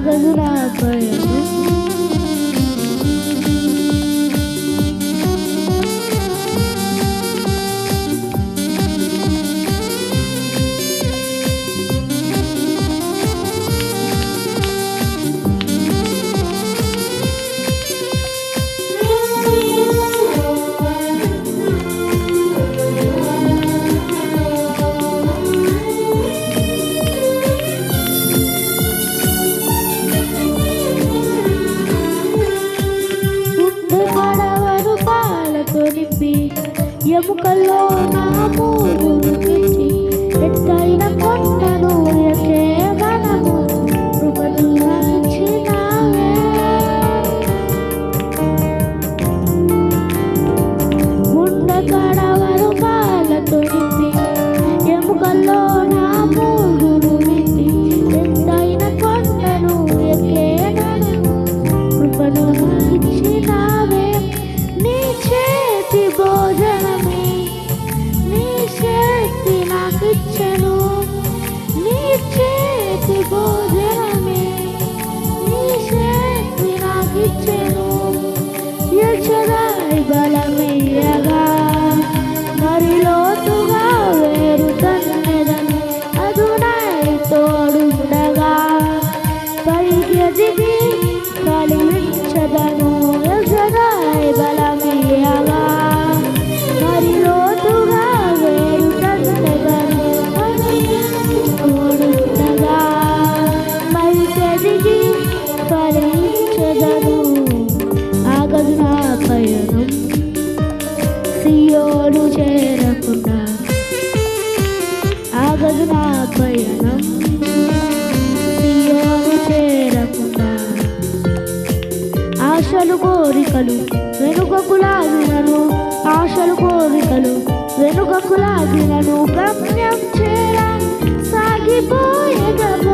ఆగదు నా పయనం. ఎముకల్లో నా మూడును పెట్టి ఎత్తైన కొండను ఎక్కే మనము కృపను ఇచ్చినావే. గుండె కడవరు పాలతో నింపి ఎముకల్లో నా మూడును పెట్టి ఎత్తైన కొండను ఎక్కే మనము కృపను ఇచ్చినావే. నీ చేతి భోజనమే నీ శక్తి నాకిచ్చెను. నీ చేతి భోజనమే నీ శక్తి నాకిచ్చెను. ఎల్షదాయి బలమయ్యగా మరి లోతుగా వేరు తన్నెదను. అదునాయి తోడుండగా పైకి ఎదిగి కలిగించదను. ఎల్షదాయి బలమయ్యగా మరి లోతుగా వేరు తన్నెదను. తోడుండగా పైకి ఎదిగి కలిగించదను. ఆగదు నా పయనం సియోను చేరకుండా. ఆగదు నా పయనం సియోను చేరకుండా. ఆశలు కోరికలు వెనుకకు లాగినను. ఆశలు కోరికలు వెనుకకు లాగినను. గమ్యం చేర సాగిపోయేదము.